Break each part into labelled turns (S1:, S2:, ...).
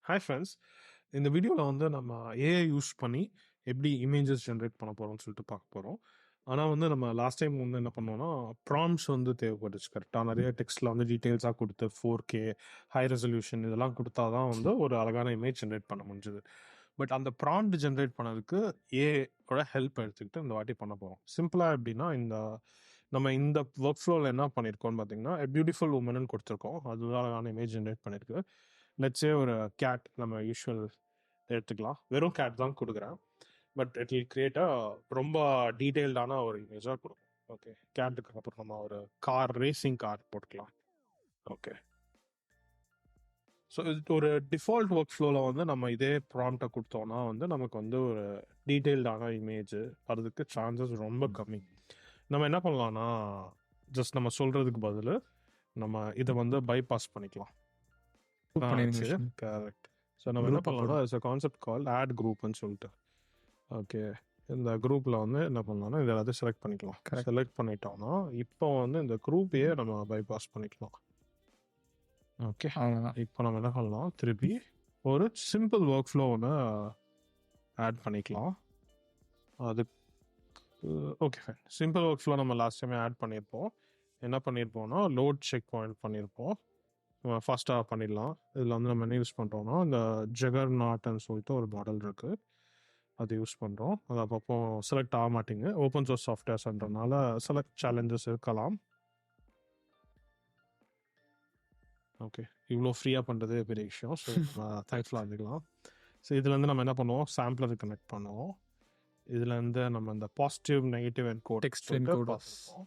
S1: Hi friends, இந்த வீடியோவில் வந்து நம்ம ஏஐ யூஸ் பண்ணி எப்படி இமேஜஸ் ஜென்ரேட் பண்ண போகிறோம்னு சொல்லிட்டு பார்க்க போகிறோம். ஆனால் வந்து நம்ம லாஸ்ட் டைம் வந்து என்ன பண்ணோம்னா ப்ராம்ப்ட்ஸ் வந்து தேவைப்பட்டுச்சு. கரெக்டாக நிறைய டெக்ஸ்ட்டில் வந்து டீட்டெயில்ஸாக கொடுத்து 4K ஹை ரெசல்யூஷன் இதெல்லாம் கொடுத்தா தான் வந்து ஒரு அழகான இமேஜ் ஜென்ரேட் பண்ண முடிஞ்சுது. பட் அந்த ப்ராம்ப்ட் ஜென்ரேட் பண்ணதுக்கு ஏஐயோட ஹெல்ப் எடுத்துக்கிட்டு இந்த வாட்டி பண்ண போகிறோம். சிம்பிளாக எப்படின்னா நம்ம இந்த ஒர்க் ஃப்ளோவில் என்ன பண்ணியிருக்கோம்னு பார்த்தீங்கன்னா பியூட்டிஃபுல் உமன் கொடுத்துருக்கோம். அதுதான் அழகான இமேஜ் ஜென்ரேட் பண்ணியிருக்கு. லெட்ஸே ஒரு கேட் நம்ம யூஷுவல் எடுத்துக்கலாம். வெறும் கேட் தான் கொடுக்குறேன். பட் இட் வில் கிரியேட் ரொம்ப டீட்டெயில்டான ஒரு இமேஜாக கொடுக்கும். ஓகே, கேட்டுக்கு அப்புறம் நம்ம ஒரு ரேசிங் கார் போட்டுக்கலாம். ஓகே, ஸோ இது ஒரு டிஃபால்ட் ஒர்க் ஃப்ளோவில் வந்து நம்ம இதே ப்ராம்ப்டை கொடுத்தோம்னா வந்து நமக்கு வந்து ஒரு டீட்டெயில்டான இமேஜ் வரதுக்கு சான்சஸ் ரொம்ப கம்மி. நம்ம என்ன பண்ணலாம்னா ஜஸ்ட் நம்ம சொல்கிறதுக்கு பதில் நம்ம இதை வந்து பைபாஸ் பண்ணிக்கலாம். கரெக்ட். ஸோ நம்ம என்ன பண்ணலாம்னா it's a concept call odd குரூப்னு சொல்லிட்டு. ஓகே, இந்த குரூப்பில் வந்து என்ன பண்ணலாம்னா இதை எல்லாத்தையும் செலக்ட் பண்ணிக்கலாம். செலக்ட் பண்ணிட்டோம்னா இப்போ வந்து இந்த குரூப்பையே நம்ம பைபாஸ் பண்ணிக்கலாம். ஓகே, இப்போ நம்ம என்ன பண்ணலாம், திருப்பி ஒரு சிம்பிள் ஒர்க் ஃப்ளோ ஒன்று ஆட் பண்ணிக்கலாம். அதுக்கு okay fine. Simple work flow நம்ம லாஸ்ட் டைமே ஆட் பண்ணியிருப்போம். என்ன பண்ணியிருப்போம்னா லோட் செக் பாயிண்ட் பண்ணியிருப்போம். ஃபாஸ்ட்டாக பண்ணிடலாம். இதில் வந்து நம்ம என்ன யூஸ் பண்ணுறோம்னா இந்த ஜெகர்நாட்னு சொல்லிட்டு ஒரு மாடல் இருக்குது, அது யூஸ் பண்ணுறோம். அது அப்பப்போ செலக்ட் ஆக மாட்டேங்குது. ஓப்பன் சோர்ஸ் சாஃப்ட்வேர்ஸ்ன்றனால செலக்ட் சேலஞ்சஸ் இருக்கலாம். ஓகே, இவ்வளோ ஃப்ரீயாக பண்ணுறது பெரிய விஷயம். ஸோ தேங்க்ஃபுல்லாக இருந்துக்கலாம். ஸோ இதுலேருந்து நம்ம என்ன பண்ணுவோம், சாம்பிளர் கனெக்ட் பண்ணுவோம். இதுலேருந்து நம்ம இந்த positive negative encode
S2: text
S1: பார்த்துருக்கோம்.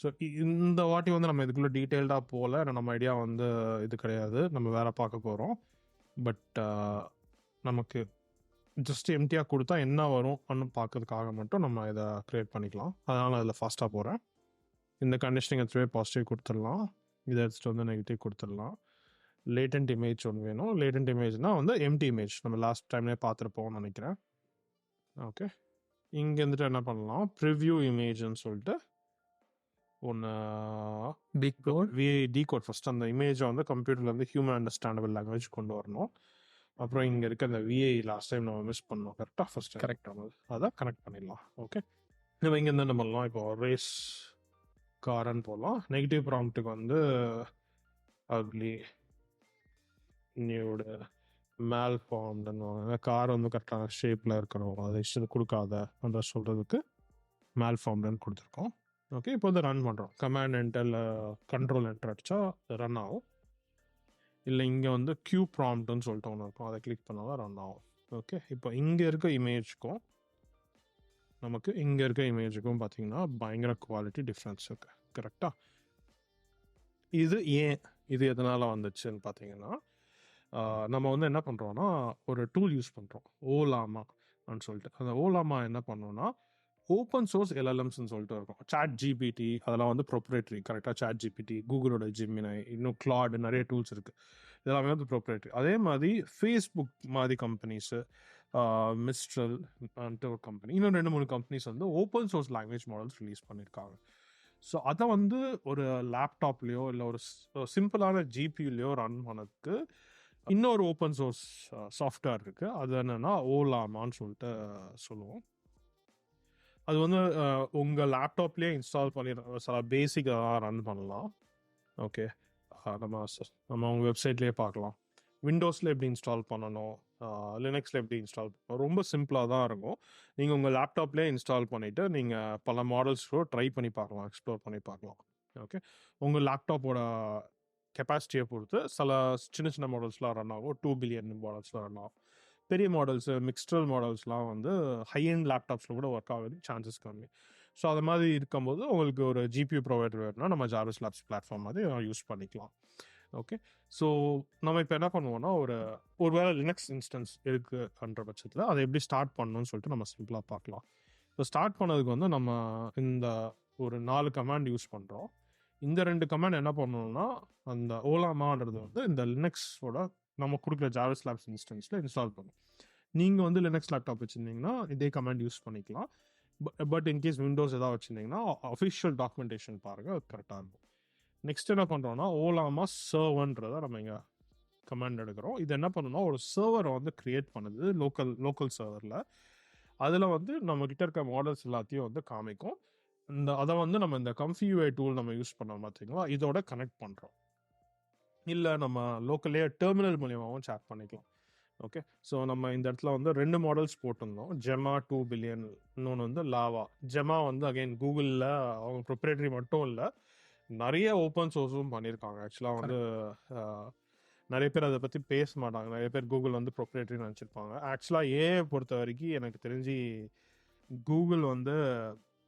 S1: ஸோ இந்த வாட்டி வந்து நம்ம இதுக்குள்ளே டீட்டெயில்டாக போகல. நம்ம ஐடியா வந்து இது கிடையாது, நம்ம வேறு பார்க்க போகிறோம். பட் நமக்கு ஜஸ்ட் எம்டியாக கொடுத்தா என்ன வரும் அப்படின்னு பார்க்கறதுக்காக மட்டும் நம்ம இதை க்ரியேட் பண்ணிக்கலாம். அதனால் அதில் ஃபாஸ்ட்டாக போகிறேன். இந்த கண்டிஷனிங் எடுத்துகிட்டு பாசிட்டிவ் கொடுத்துடலாம், இதை எடுத்துகிட்டு வந்து நெகட்டிவ் கொடுத்துடலாம். லேட்டன்ட் இமேஜ் ஒன்று வேணும். லேட்டன்ட் இமேஜ்னால் வந்து எம்டி இமேஜ் நம்ம லாஸ்ட் டைம்லேயே பார்த்துருப்போம்னு நினைக்கிறேன். ஓகே, இங்கே இருந்துட்டு என்ன பண்ணலாம், ப்ரிவ்யூ இமேஜ்னு சொல்லிட்டு ஒன்று டிகோட் ஃபர்ஸ்ட் அந்த இமேஜை வந்து கம்ப்யூட்டர்லேருந்து ஹியூமன் அண்டர்ஸ்டாண்டபிள் லாங்குவேஜ் கொண்டு வரணும். அப்புறம் இங்கே இருக்க அந்த விஐ லாஸ்ட் டைம் நம்ம மிஸ் பண்ணோம். கரெக்டாக ஃபர்ஸ்ட் கரெக்ட் ஆனது அதான் கனெக்ட் பண்ணிடலாம். ஓகே, நம்ம இங்கேருந்து என்ன பண்ணலாம், இப்போ ரேஸ் காரன்னு போடலாம். நெகட்டிவ் ப்ராம்ப்ட்டுக்கு வந்து அக்லி நியூடு மேல் ஃபார்ம்டுன்னு கார் வந்து கரெக்டான ஷேப்பில் இருக்கணும், அதை இஷ்டம் கொடுக்காத சொல்கிறதுக்கு மேல் ஃபார்ம்டுன்னு கொடுத்துருக்கோம். ஓகே, இப்போ வந்து ரன் பண்ணுறோம். கமாண்ட் என்டர் கண்ட்ரோல் என்டர் அடித்தா ரன் ஆகும். இல்லை இங்கே வந்து கியூ ப்ராம்ப்ட்னு சொல்லிட்டு ஒன்று இருக்கும், அதை கிளிக் பண்ணால் தான் ரன் ஆகும். ஓகே, இப்போ இங்கே இருக்க இமேஜுக்கும் நமக்கு இங்கே இருக்க இமேஜுக்கும் பார்த்தீங்கன்னா பயங்கர குவாலிட்டி டிஃப்ரென்ஸ் இருக்குது. கரெக்டாக இது எதனால் வந்துச்சுன்னு பார்த்தீங்கன்னா நம்ம வந்து என்ன பண்ணுறோன்னா ஒரு டூல் யூஸ் பண்ணுறோம், ஓலாமான்னு சொல்லிட்டு. அந்த ஓலாமா என்ன பண்ணோன்னா ஓப்பன் சோர்ஸ் எல்எல்எம்ஸ்ன்னு சொல்லிட்டு இருக்கும். சாட் ஜிபிடி அதெல்லாம் வந்து ப்ரொப்ரேட்டரி. கரெக்டாக சாட் ஜிபிடி, கூகுளோட ஜிமினை, இன்னும் கிளாட், நிறைய டூல்ஸ் இருக்குது. இதெல்லாமே வந்து ப்ரொப்ரேட்டரி. அதே மாதிரி ஃபேஸ்புக் மாதிரி கம்பெனிஸு, மிஸ்ட்ரல் ஒரு கம்பெனி, இன்னும் 2-3 கம்பெனிஸ் வந்து open source language models release பண்ணியிருக்காங்க. ஸோ அதை வந்து ஒரு லேப்டாப்லேயோ இல்லை ஒரு சிம்பிளான ஜிபியூலையோ ரன் பண்ணதுக்கு இன்னொரு ஓப்பன் சோர்ஸ் சாஃப்ட்வேர் இருக்குது. அது என்னென்னா ஓலாமான்னு சொல்லிட்டு சொல்லுவோம். அது வந்து உங்கள் லேப்டாப்லேயே இன்ஸ்டால் பண்ணி சில பேசிக்காக ரன் பண்ணலாம். ஓகே, நம்ம உங்கள் வெப்சைட்லேயே பார்க்கலாம். விண்டோஸில் எப்படி இன்ஸ்டால் பண்ணணும், லினக்ஸில் எப்படி இன்ஸ்டால் பண்ணணும், ரொம்ப சிம்பிளாக தான் இருக்கும். நீங்கள் உங்கள் லேப்டாப்லேயே இன்ஸ்டால் பண்ணிவிட்டு நீங்கள் பல மாடல்ஸோ ட்ரை பண்ணி பார்க்கலாம், எக்ஸ்ப்ளோர் பண்ணி பார்க்கலாம். ஓகே, உங்கள் லேப்டாப்போட கெப்பாசிட்டியை பொறுத்து சில சின்ன சின்ன மாடல்ஸ்லாம் ரன் ஆகும், 2 பில்லியன் மாடல்ஸ்லாம் ரன் ஆகும். பெரிய மாடல்ஸு மிக்ஸ்டல் மாடல்ஸ்லாம் வந்து ஹை எண்ட் லேப்டாப்ஸில் கூட ஒர்க் ஆகுது, சான்சஸ் கம்மி. ஸோ அது மாதிரி இருக்கும்போது உங்களுக்கு ஒரு ஜிபியூ ப்ரொவைடர் வேணும்னா நம்ம ஜாரஸ் லேப்ஸ் பிளாட்ஃபார்ம் மாதிரி யூஸ் பண்ணிக்கலாம். ஓகே, ஸோ நம்ம இப்போ என்ன பண்ணுவோம்னா ஒரு வேளை லினக்ஸ் இன்ஸ்டன்ஸ் இருக்குன்ற பட்சத்தில் அதை எப்படி ஸ்டார்ட் பண்ணணும்னு சொல்லிட்டு நம்ம சிம்பிளாக பார்க்கலாம். ஸோ ஸ்டார்ட் பண்ணதுக்கு வந்து நம்ம இந்த ஒரு 4 கமாண்ட் யூஸ் பண்ணுறோம். இந்த 2 கமாண்ட் என்ன பண்ணணும்னா அந்த ஓலாமான்றது வந்து இந்த லினக்ஸோட நம்ம கொடுக்குற ஜாவஸ் லேப்ஸ் இன்ஸ்டன்ஸில் இன்ஸ்டால் பண்ணும். நீங்கள் வந்து லினக்ஸ் லேப்டாப் வச்சுருந்தீங்கன்னா இதே கமாண்ட் யூஸ் பண்ணிக்கலாம். பட் இன்கேஸ் விண்டோஸ் எதாவது வச்சுருந்தீங்கன்னா அஃபிஷியல் டாக்குமெண்டேஷன் பாருங்கள், அது கரெக்டாக இருக்கும். நெக்ஸ்ட் என்ன பண்ணுறோன்னா ஓலாமா சர்வன்றதை நம்ம இங்கே கமாண்ட் எடுக்கிறோம். இது என்ன பண்ணுன்னா ஒரு சர்வரை வந்து கிரியேட் பண்ணுது லோக்கல் சர்வரில். அதில் வந்து நம்மக்கிட்ட இருக்க மாடல்ஸ் எல்லாத்தையும் வந்து காமிக்கும். அதை வந்து நம்ம இந்த கம்ஃபியூஐ டூல் நம்ம யூஸ் பண்ணோம் பார்த்தீங்களா, இதோட கனெக்ட் பண்ணுறோம். இல்லை நம்ம லோக்கல்லே டெர்மினல் மூலியமாகவும் சேட் பண்ணிக்கலாம். ஓகே, ஸோ நம்ம இந்த இடத்துல வந்து 2 மாடல்ஸ் போட்டிருந்தோம். ஜெமா 2 பில்லியன், இன்னொன்று வந்து லாவா. ஜெமா வந்து அகைன் கூகுளில் அவங்க ப்ரொப்ரேட்டரி மட்டும் இல்லை, நிறைய ஓப்பன் சோர்ஸும் பண்ணியிருக்காங்க. ஆக்சுவலாக வந்து நிறைய பேர் அதை பற்றி பேச மாட்டாங்க. நிறைய பேர் கூகுள் வந்து ப்ரொப்ரேட்டரின்னு நினச்சிருப்பாங்க. ஆக்சுவலாக ஏஐ பொறுத்த வரைக்கும் எனக்கு தெரிஞ்சு கூகுள் வந்து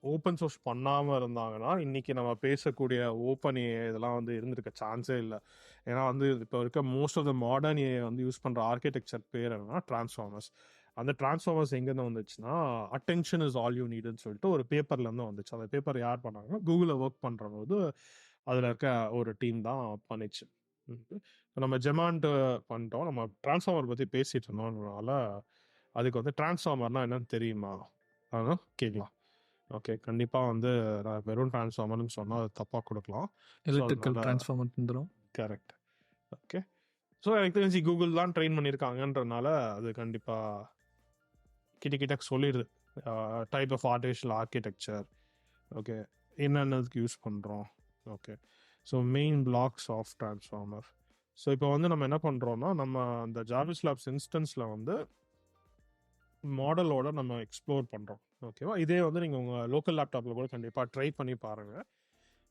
S1: ஓப்பன் சோர்ஸ் பண்ணாமல் இருந்தாங்கன்னா இன்றைக்கி நம்ம பேசக்கூடிய ஓப்பன் ஏஐ இதெல்லாம் வந்து இருந்திருக்க சான்ஸே இல்லை. ஏன்னா வந்து இப்போ இருக்க most of the modern AI வந்து யூஸ் பண்ணுற ஆர்கிடெக்சர் பேர் என்னன்னா டிரான்ஸ்ஃபார்மர்ஸ். அந்த டிரான்ஸ்ஃபார்மர்ஸ் எங்கேருந்து வந்துச்சுன்னா அட்டென்ஷன் இஸ் ஆல் யூ நீடுன்னு சொல்லிட்டு ஒரு பேப்பர்லேருந்து வந்துச்சு. அந்த பேப்பர் யார் பண்ணாங்கன்னா கூகுளில் ஒர்க் பண்ணுற போது அதில் இருக்க ஒரு டீம் தான் பண்ணிச்சு. நம்ம ஜெமான்ட்டு பண்ணிட்டோம். நம்ம டிரான்ஸ்ஃபார்மர் பற்றி பேசிகிட்டு இருந்தோம்னால அதுக்கு வந்து டிரான்ஸ்ஃபார்மர்னால் என்னன்னு தெரியுமா அதனால் கேட்கலாம். ஓகே, கண்டிப்பாக வந்து நான் வெறும் டிரான்ஸ்ஃபார்மர்னு சொன்னால் அது தப்பாக கொடுக்கலாம்.
S2: எலக்ட்ரிக்கல் டிரான்ஸ்ஃபார்மர் வந்துடும்.
S1: கரெக்ட். ஓகே, ஸோ எனக்கு தெரிஞ்சு கூகுள் தான் ட்ரெயின் பண்ணியிருக்காங்கன்றனால அது கண்டிப்பாக கிட்ட சொல்லிடுது type of artificial architecture. Okay, என்னென்னதுக்கு யூஸ் பண்ணுறோம். Okay, so main blocks of transformer. So இப்போ வந்து நம்ம என்ன பண்ணுறோன்னா நம்ம அந்த ஜார்விஸ் லேப்ஸ் இன்ஸ்டன்ஸில் வந்து மாடலோட நம்ம எக்ஸ்ப்ளோர் பண்ணுறோம். ஓகேவா, இதே வந்து நீங்கள் உங்கள் லோக்கல் லேப்டாப்பில் கூட கண்டிப்பாக ட்ரை பண்ணி பாருங்கள்.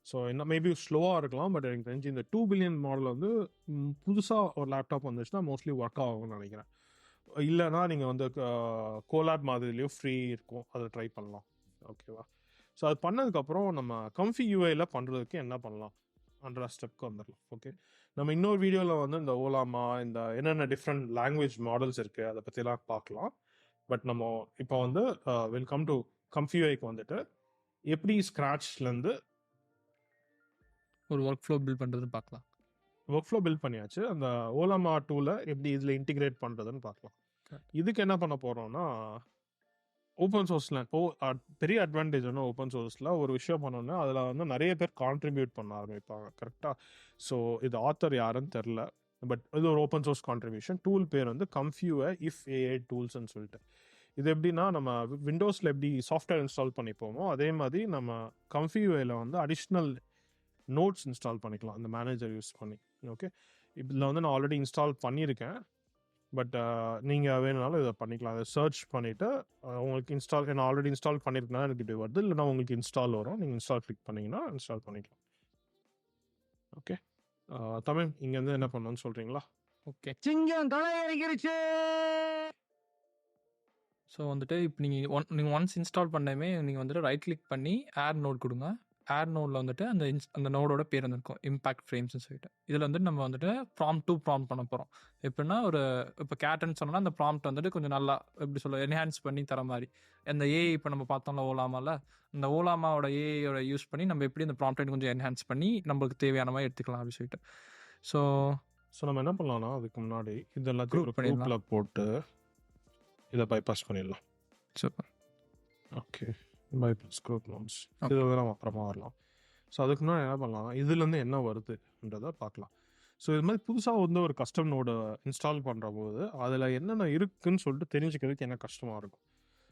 S1: ஸோ என்ன மேபி ஸ்லோவாக இருக்கலாம், பட் எனக்கு தெரிஞ்சு இந்த 2 பில்லியன் மாடல் வந்து புதுசாக ஒரு லேப்டாப் வந்துச்சுன்னா மோஸ்ட்லி ஒர்க் ஆகும்னு நினைக்கிறேன். இல்லைனா நீங்கள் வந்து கோலாப் மாதிரிலேயும் ஃப்ரீ இருக்கும், அதை ட்ரை பண்ணலாம். ஓகேவா, ஸோ அது பண்ணதுக்கப்புறம் நம்ம கம்ஃபி யூஐயில் பண்ணுறதுக்கு என்ன பண்ணலாம் அன்ற ஸ்டெப்க்கு வந்துடலாம். ஓகே, நம்ம இன்னொரு வீடியோவில் வந்து இந்த ஓலாமா இந்த என்னென்ன டிஃப்ரெண்ட் லாங்குவேஜ் மாடல்ஸ் இருக்குது அதை பற்றிலாம் பார்க்கலாம். பட் நம்ம இப்போ வந்து வெல்கம் டு கம்ஃபியூஐக்கு வந்துட்டு எப்படி ஸ்க்ராட்ச்லேருந்து
S2: ஒரு ஒர்க் ஃப்ளோ பில்ட் பண்ணுறதுன்னு பார்க்கலாம்.
S1: ஒர்க் ஃப்ளோ பில்ட் பண்ணியாச்சு. அந்த ஓலாமா டூலை எப்படி இதில் இன்டிகிரேட் பண்ணுறதுன்னு பார்க்கலாம். இதுக்கு என்ன பண்ண போகிறோம்னா ஓப்பன் சோர்ஸில் பெரிய அட்வான்டேஜ் வந்து ஓப்பன் சோர்ஸில் ஒரு விஷயம் பண்ணோன்னா அதில் வந்து நிறைய பேர் கான்ட்ரிபியூட் பண்ண ஆரம்பிப்பாங்க. கரெக்டாக, ஸோ இது ஆத்தர் யாருன்னு தெரில, பட் இது ஒரு ஓப்பன் சோர்ஸ் கான்ட்ரிபியூஷன். டூல் பேர் வந்து கம்ஃபியூஐ இஃப் ஏஐ டூல்ஸ்ன்னு சொல்லிட்டு. இது எப்படின்னா நம்ம விண்டோஸில் எப்படி சாஃப்ட்வேர் இன்ஸ்டால் பண்ணிப்போமோ அதே மாதிரி நம்ம கம்ஃபியூஐயில் வந்து அடிஷ்னல் நோட்ஸ் இன்ஸ்டால் பண்ணிக்கலாம் இந்த மேனேஜர் யூஸ் பண்ணி. ஓகே, இதில் வந்து நான் ஆல்ரெடி இன்ஸ்டால் பண்ணியிருக்கேன், பட் நீங்கள் வேணுனாலும் இதை பண்ணிக்கலாம். அதை சர்ச் பண்ணிவிட்டு உங்களுக்கு இன்ஸ்டால் நான் ஆல்ரெடி இன்ஸ்டால் பண்ணியிருக்கேன்னா எனக்கு இப்படி வருது, இல்லைனா உங்களுக்கு இன்ஸ்டால் வரும், நீங்கள் இன்ஸ்டால் கிளிக் பண்ணிங்கன்னா இன்ஸ்டால் பண்ணிக்கலாம். ஓகே, தமிழ் இங்கேருந்து என்ன பண்ணணும்னு சொல்கிறீங்களா?
S2: ஓகே, சிங்கம் தலை அடிக்கிருச்சு. ஸோ வந்துட்டு இப்போ நீங்கள் ஒன்ஸ் இன்ஸ்டால் பண்ணவே நீங்கள் வந்துட்டு ரைட் கிளிக் பண்ணி ஆட் நோட் கொடுங்க. ஆட் நோடில் வந்துட்டு அந்த நோடோட பேர் வந்துருக்கும் இம்பாக்ட் ஃப்ரேம்ஸ்னு சொல்லிட்டு. இதில் வந்துட்டு நம்ம வந்துட்டு ப்ராம்ப்ட் பண்ண போகிறோம். எப்படின்னா இப்போ கேட்டுன்னு சொன்னோம்னா அந்த ப்ராம்ப்ட் வந்துட்டு கொஞ்சம் நல்லா எப்படி சொல்ல என்ஹான்ஸ் பண்ணி தர மாதிரி. அந்த ஏஐ இப்போ நம்ம பார்த்தோம்ல ஓலாமாவில், அந்த ஓலாமாவோட ஏஐயோட யூஸ் பண்ணி நம்ம எப்படி அந்த ப்ராம்ப்டை கொஞ்சம் என்ஹான்ஸ் பண்ணி நம்மளுக்கு தேவையான மாதிரி எடுத்துக்கலாம் அப்படின்னு சொல்லிட்டு. ஸோ
S1: நம்ம என்ன பண்ணலாம்னா அதுக்கு முன்னாடி இதெல்லாம் குரூப்பில் போட்டு இதை பைபாஸ் பண்ணிடலாம்.
S2: Super.
S1: Okay, bypass group notes இது வந்து நம்ம அப்புறமா வரலாம். ஸோ அதுக்கு முன்னாடி என்ன பண்ணலாம், இதுலேருந்து என்ன வருதுன்றதை பார்க்கலாம். ஸோ இது மாதிரி புதுசாக வந்து ஒரு கஸ்டம் நோடு இன்ஸ்டால் பண்ணுற போது அதில் என்னென்ன இருக்குதுன்னு சொல்லிட்டு தெரிஞ்சுக்கிறதுக்கு என்ன கஷ்டமாக இருக்கும்.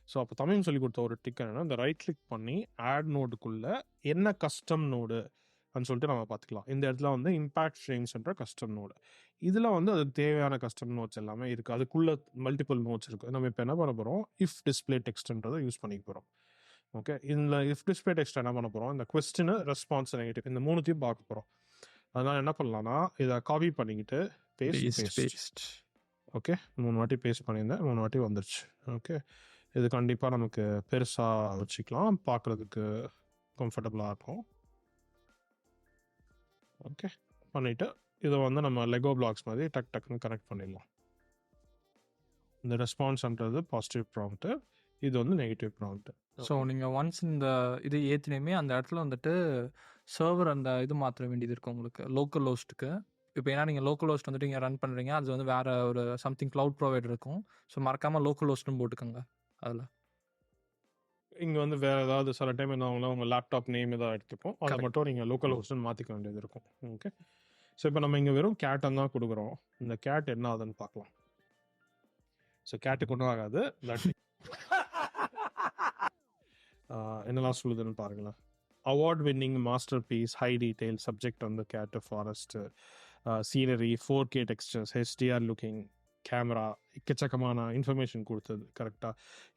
S1: ஸோ அப்போ தமிழ் சொல்லி கொடுத்த ஒரு டிக் என்னென்னா இந்த ரைட் கிளிக் பண்ணி ஆட் நோடுக்குள்ளே என்ன கஸ்டம் நோடு அப்படின்னு சொல்லிட்டு நம்ம பார்த்துக்கலாம். இந்த இடத்துல வந்து இம்பாக்ட் ஃப்ரேம்ஸ்ன்ற கஸ்டம் நோடு, இதில் வந்து அதுக்கு தேவையான கஸ்டம் நோட்ஸ் எல்லாமே இருக்குது. அதுக்குள்ளே மல்டிபிள் நோட்ஸ் இருக்குது. நம்ம இப்போ என்ன பண்ண போகிறோம், இஃப் டிஸ்பிளே டெக்ஸ்ட்ன்றதை யூஸ் பண்ணிக்க போகிறோம். ஓகே, இந்த இஃப் டிஸ்பிளே டெக்ஸ்ட் என்ன பண்ண போகிறோம், இந்த கொஸ்டின் ரெஸ்பான்ஸ் நெகட்டிவ் இந்த மூணுத்தையும் பார்க்க போகிறோம். அதனால் என்ன பண்ணலாம்னா இதை காப்பி பண்ணிக்கிட்டு பேஸ்ட். ஓகே, 3 வாட்டி பேஸ்ட் பண்ணியிருந்தேன், 3 வாட்டி வந்துருச்சு. ஓகே, இது கண்டிப்பாக நமக்கு பெருசாக வச்சுக்கலாம், பார்க்குறதுக்கு கம்ஃபர்டபுளாக இருக்கும். ஓகே, பண்ணிவிட்டு இதை வந்து நம்ம லெகோ பிளாக்ஸ் மாதிரி டக்குன்னு கனெக்ட் பண்ணிடலாம். இந்த ரெஸ்பான்ஸ்ன்றது பாசிட்டிவ் ப்ராம்ப்ட்டு, இது வந்து நெகட்டிவ் ப்ராம்ப்ட்டு.
S2: ஸோ நீங்கள் ஒன்ஸ் இந்த இது ஏற்றினையுமே அந்த இடத்துல வந்துட்டு சர்வர் அந்த இது மாற்ற வேண்டியது இருக்கும் உங்களுக்கு லோக்கல் ஹோஸ்ட்டுக்கு. இப்போ ஏன்னா நீங்கள் லோக்கல் ஹோஸ்ட் வந்துட்டு நீங்கள் ரன் பண்ணுறீங்க, அது வந்து வேறு ஒரு சம்திங் க்ளவுட் ப்ரொவைடர் இருக்கும். ஸோ மறக்காமல் லோக்கல் ஹோஸ்ட்டும் போட்டுக்கோங்க. அதில்
S1: இங்கே வந்து வேறு ஏதாவது சில டைம் என்ன ஆகும்னா உங்கள் லேப்டாப் நேம் ஏதாவது எடுத்துப்போம், அதை மட்டும் நீங்கள் லோக்கல் ஹோஸ்ட்னு மாற்றிக்க வேண்டியது இருக்கும். ஓகே, ஸோ இப்போ நம்ம இங்கே வெறும் கேட்டன் தான் கொடுக்குறோம். இந்த கேட் என்ன ஆகுதுன்னு பார்க்கலாம். ஸோ கேட்டுக்கு ஒன்றும் ஆகாது. என்னெல்லாம் சொல்லுதுன்னு பாருங்களேன். Award winning masterpiece, high detail subject வந்து cat, forest, scenery, 4K textures, HDR looking, camera, எக்கச்சக்கமான இன்ஃபர்மேஷன் கொடுத்தது கரெக்டாக.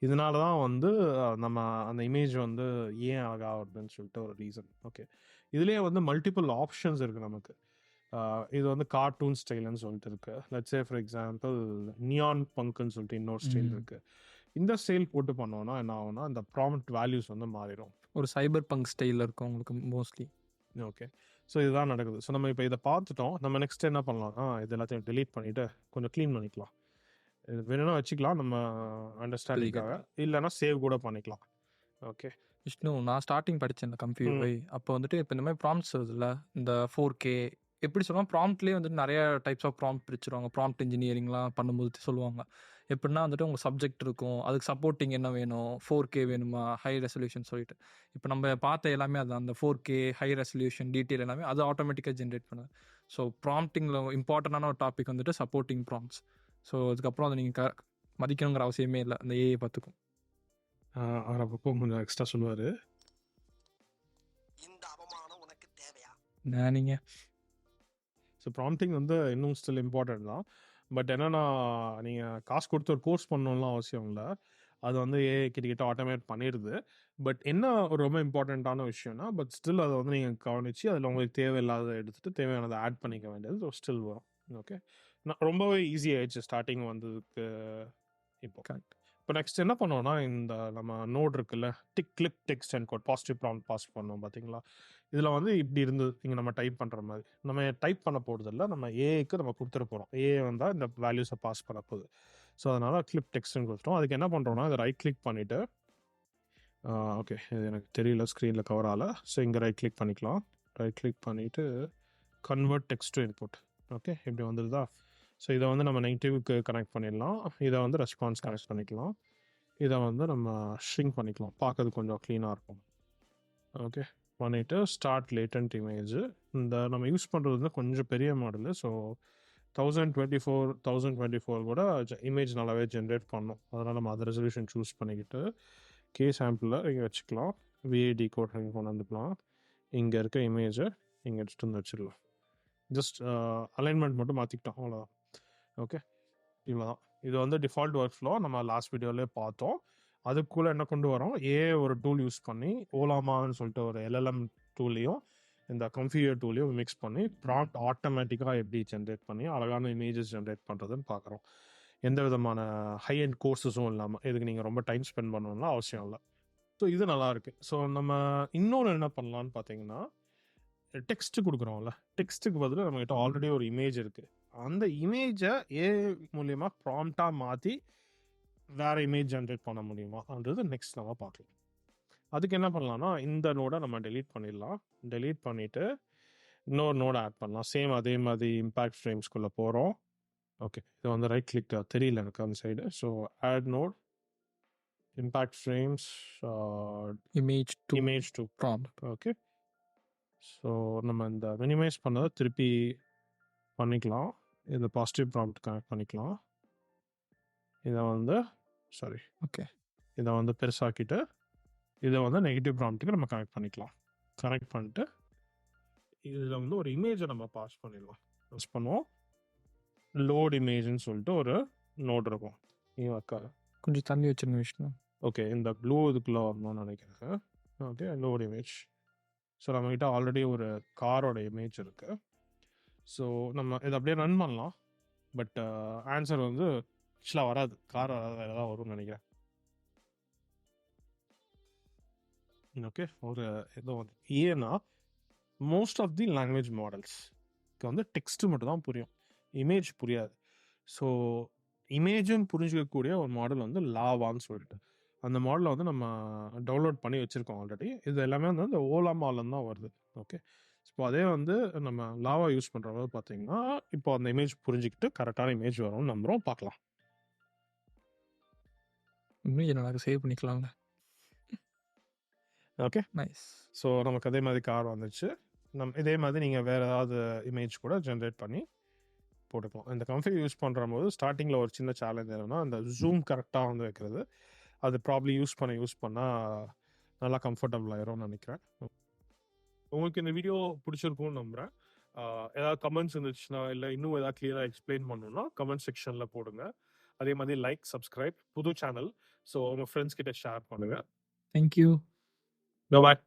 S1: இதனால தான் வந்து நம்ம அந்த இமேஜ் வந்து ஏன் அழகா வருதுன்னு சொல்லிட்டு ஒரு ரீசன். ஓகே, இதுலேயே வந்து மல்டிபிள் ஆப்ஷன்ஸ் இருக்குது நமக்கு. இது வந்து கார்ட்டூன் ஸ்டைல்னு சொல்லிட்டு இருக்கு. Let's say for example neon பங்க்னு சொல்லிட்டு இன்னொரு ஸ்டைல் இருக்கு. இந்த ஸ்டைல் போட்டு பண்ணோம்னா என்ன ஆகும்னா இந்த ப்ராம்ப்ட் வேல்யூஸ் வந்து மாறிடும்.
S2: ஒரு சைபர் பங்க் ஸ்டைலில் இருக்கும் உங்களுக்கு மோஸ்ட்லி.
S1: ஓகே, ஸோ இதுதான் நடக்குது. ஸோ நம்ம இப்போ இதை பார்த்துட்டோம். நம்ம நெக்ஸ்ட் என்ன பண்ணலாம்னா இது எல்லாத்தையும் டெலீட் பண்ணிவிட்டு கொஞ்சம் க்ளீன் பண்ணிக்கலாம். இது வேணும்னா வச்சுக்கலாம் நம்ம அண்டர்ஸ்டாண்டிங்காக, இல்லைன்னா சேவ் கூட பண்ணிக்கலாம். ஓகே
S2: விஷ்ணு, நான் ஸ்டார்டிங் படித்தேன் இந்த கம்ப்யூட்டர். அப்போ வந்துட்டு இப்போ இந்த மாதிரி ப்ராம்ப்ட்ஸ் வருதுல்ல, இந்த 4K எப்படி சொல்லுவாங்க, ப்ராம்ப்ட்லேயே வந்துட்டு நிறைய டைப்ஸ் ஆஃப் ப்ராம்ப்ட் பிரிச்சுருவாங்க. ப்ராம்ப்ட் இன்ஜினியரிங்லாம் பண்ணும்போது சொல்லுவாங்க. எப்படின்னா வந்துட்டு உங்கள் சப்ஜெக்ட் இருக்கும், அதுக்கு சப்போர்ட்டிங் என்ன வேணும், 4K வேணுமா, ஹை ரெசல்யூஷன் சொல்லிட்டு. இப்போ நம்ம பார்த்த எல்லாமே அது அந்த 4K ஹை ரெசல்யூஷன் டீட்டெயில் எல்லாமே அது ஆட்டோமேட்டிக்காக ஜென்ரேட் பண்ணுது. ஸோ ப்ராம்ப்டிங்கில் இம்பார்ட்டண்டான ஒரு டாபிக் வந்துட்டு சப்போர்ட்டிங் ப்ராம்ப்ட்ஸ். ஸோ அதுக்கப்புறம் அதை நீங்கள் மதிக்கணுங்கிற அவசியமே இல்லை, அந்த ஏஐ பார்த்துக்கும்.
S1: அவர் அப்பப்போ கொஞ்சம் எக்ஸ்ட்ரா சொல்லுவார்.
S3: இந்த அவமானம் உனக்கு தேவையா?
S2: நீங்கள்
S1: ஸோ ப்ராம்ப்டிங் வந்து இன்னும் ஸ்டில் இம்பார்ட்டன்ட் தான். பட் என்னன்னா நீங்கள் காசு கொடுத்து ஒரு கோர்ஸ் பண்ணணும்லாம் அவசியம் இல்லை. அது வந்து ஏஐ கிட்ட ஆட்டோமேட் பண்ணிடுது. பட் என்ன ஒரு ரொம்ப இம்பார்ட்டண்ட்டான விஷயம்னா, பட் ஸ்டில் அதை வந்து நீங்கள் கவனித்து அதில் உங்களுக்கு தேவையில்லாத எடுத்துகிட்டு தேவையானதை ஆட் பண்ணிக்க வேண்டியது ஸ்டில் வரும். ஓகே, ரொம்பவே ஈஸி ஆயிடுச்சு ஸ்டார்டிங் வந்ததுக்கு. இப்போ
S2: கரெக்ட்.
S1: இப்போ நெக்ஸ்ட் என்ன பண்ணோம்னா, இந்த நம்ம நோட் இருக்குல்ல, CLIP text encode positive prompt pass பண்ணோம் பார்த்தீங்களா. இதில் வந்து இப்படி இருந்தது, இங்கே நம்ம டைப் பண்ணுற மாதிரி. நம்ம டைப் பண்ண போகிறதில்ல, நம்ம ஏஐக்கு நம்ம கொடுத்துட போகிறோம். ஏஐ வந்தால் இந்த வேல்யூஸை பாஸ் பண்ண போகுது. ஸோ அதனால் கிளிப் டெக்ஸ்ட்னு கொடுத்துட்டோம். அதுக்கு என்ன பண்ணுறோம்னா, இதை ரைட் கிளிக் பண்ணிவிட்டு, ஓகே இது எனக்கு தெரியல ஸ்க்ரீனில் கவர் ஆகலை. ஸோ இங்கே ரைட் கிளிக் பண்ணிக்கலாம். ரைட் கிளிக் பண்ணிவிட்டு convert text to input. Okay, இப்படி வந்துடுதா. ஸோ இதை வந்து நம்ம நெகட்டிவ்க்கு கனெக்ட் பண்ணிடலாம். இதை வந்து ரெஸ்பான்ஸ் கனெக்ட் பண்ணிக்கலாம். இதை வந்து நம்ம ஷ்ரிங்க் பண்ணிக்கலாம், பார்க்கறது கொஞ்சம் க்ளீனாக இருக்கும். ஓகே பண்ணிவிட்டு ஸ்டார்ட் லேட்டன்ட் இமேஜ். இந்த நம்ம யூஸ் பண்ணுறது வந்து கொஞ்சம் பெரிய மாடலு. ஸோ 1024 கூட இமேஜ் நல்லாவே ஜென்ரேட் பண்ணோம். அதனால் நம்ம அதை ரெசல்யூஷன் சூஸ் பண்ணிக்கிட்டு கே சாம்பிளில் இங்கே வச்சுக்கலாம். விஏடி கோட் இங்கே கொண்டு வந்துக்கலாம். இங்கே இருக்க இமேஜை இங்கே எடுத்துகிட்டு வந்து வச்சிடலாம். ஜஸ்ட் அலைன்மெண்ட் மட்டும் மாற்றிக்கிட்டோம், அவ்வளோதான். ஓகே, இவ்வளோதான். இது வந்து டிஃபால்ட் ஒர்க் ஃப்ளோ நம்ம லாஸ்ட் வீடியோவிலே பார்த்தோம். அதுக்குள்ளே என்ன கொண்டு வரோம், ஒரு டூல் யூஸ் பண்ணி ஓலாமான்னு சொல்லிட்டு ஒரு எல்எல்எம் டூலையும் இந்த கம்ஃபிகர் டூலையும் மிக்ஸ் பண்ணி ப்ராம்ப்ட் ஆட்டோமேட்டிக்காக எப்படி ஜென்ரேட் பண்ணி அழகான இமேஜஸ் ஜென்ரேட் பண்ணுறதுன்னு பார்க்குறோம். எந்த விதமான ஹை அண்ட் கோர்ஸஸும் இல்லாமல், இதுக்கு நீங்கள் ரொம்ப டைம் ஸ்பெண்ட் பண்ணணும்லாம் அவசியம் இல்லை. ஸோ இது நல்லாயிருக்கு. ஸோ நம்ம இன்னொன்று என்ன பண்ணலான்னு பார்த்தீங்கன்னா, டெக்ஸ்ட்டு கொடுக்குறோம்ல, டெக்ஸ்ட்டுக்கு பதில் நம்மகிட்ட ஆல்ரெடி ஒரு இமேஜ் இருக்குது. அந்த இமேஜை மூலயமா ப்ராம்ப்டாக மாற்றி வேறு இமேஜ் ஜென்ரேட் பண்ண முடியுமான்றது நெக்ஸ்ட் நம்ம பார்க்கலாம். அதுக்கு என்ன பண்ணலாம்னா, இந்த நோடை நம்ம டெலீட் பண்ணிடலாம். டெலீட் பண்ணிவிட்டு இன்னொரு நோடை ஆட் பண்ணலாம். சேம் அதே மாதிரி இம்பேக்ட் ஃப்ரேம்ஸ்குள்ளே போகிறோம். ஓகே, இது வந்து ரைட் கிளிக் தெரியல எனக்கு அந்த side. So add node, impact frames, image to prompt. Okay, so நம்ம இந்த மினிமைஸ் பண்ணதை திருப்பி பண்ணிக்கலாம். இந்த பாசிட்டிவ் ப்ராம்ப்ட் கனெக்ட் பண்ணிக்கலாம். இதை வந்து
S2: ஓகே,
S1: இதை வந்து பெருசாக்கிட்டு இதை வந்து நெகட்டிவ் ப்ராம்ப்ட்டுக்கு நம்ம கனெக்ட் பண்ணிக்கலாம். கனெக்ட் பண்ணிட்டு இதில் வந்து ஒரு இமேஜை நம்ம பாஸ் பண்ணிடலாம். பாஸ் பண்ணுவோம். லோட் இமேஜ்னு சொல்லிட்டு ஒரு நோட் இருக்கும்.
S2: கொஞ்சம் தள்ளி வச்சுருங்க விஷ்ணு.
S1: ஓகே, இந்த ப்ளூ இதுக்குள்ளே வரணும்னு நினைக்கிறேன். Okay, load image. ஸோ நம்மகிட்ட ஆல்ரெடி ஒரு காரோட இமேஜ் இருக்குது. ஸோ நம்ம இதை அப்படியே ரன் பண்ணலாம். பட் ஆன்சர் வந்து ஆக்சுவலாக வராது, கார் வேறு தான் வரும்னு நினைக்கிறேன். ஓகே, ஒரு ஏதோ வந்து ஏன்னா மோஸ்ட் ஆஃப் தி லாங்குவேஜ் மாடல்ஸ்க்கு வந்து டெக்ஸ்ட்டு மட்டும் தான் புரியும், இமேஜ் புரியாது. ஸோ இமேஜும் புரிஞ்சிக்கக்கூடிய ஒரு மாடல் வந்து லாவான்னு சொல்லிட்டு அந்த மாடலை வந்து நம்ம டவுன்லோட் பண்ணி வச்சுருக்கோம் ஆல்ரெடி. இது எல்லாமே வந்து இந்த ஓலா மாடல் தான் வருது. ஓகே, இப்போ அதே வந்து நம்ம லாவா யூஸ் பண்ணுற போது பார்த்தீங்கன்னா இப்போ அந்த இமேஜ் புரிஞ்சிக்கிட்டு கரெக்டான இமேஜ் வரும்னு நம்புகிறோம். பார்க்கலாம்.
S2: இமேஜ் நல்லா சேவ் பண்ணிக்கலாம்ல.
S1: Okay,
S2: nice.
S1: ஸோ நமக்கு அதே மாதிரி கார் வந்துச்சு. இதே மாதிரி நீங்கள் வேறு ஏதாவது இமேஜ் கூட ஜென்ரேட் பண்ணி போட்டுக்கலாம். இந்த கம்ஃபி யூஸ் பண்ணுற போது ஸ்டார்டிங்கில் ஒரு சின்ன சேலஞ்ச் என்னன்னா அந்த ஜூம் கரெக்டாக வந்து வைக்கிறது. அது ப்ராப்ளி யூஸ் பண்ணால் நல்லா கம்ஃபர்டபுள் ஆயிரும்னு நினைக்கிறேன். உங்களுக்கு இந்த வீடியோ பிடிச்சிருக்கும்னு நம்புகிறேன். ஏதாவது கமெண்ட்ஸ் இருந்துச்சுன்னா இல்லை இன்னும் ஏதாவது கிளியராக எக்ஸ்பிளைன் பண்ணணும்னா கமெண்ட் செக்ஷனில் போடுங்க. அதே மாதிரி லைக், சப்ஸ்கிரைப், புது சேனல், ஸோ உங்கள் ஃப்ரெண்ட்ஸ் கிட்ட ஷேர் பண்ணுங்கள்.
S2: தேங்க்யூ.
S1: பாய்.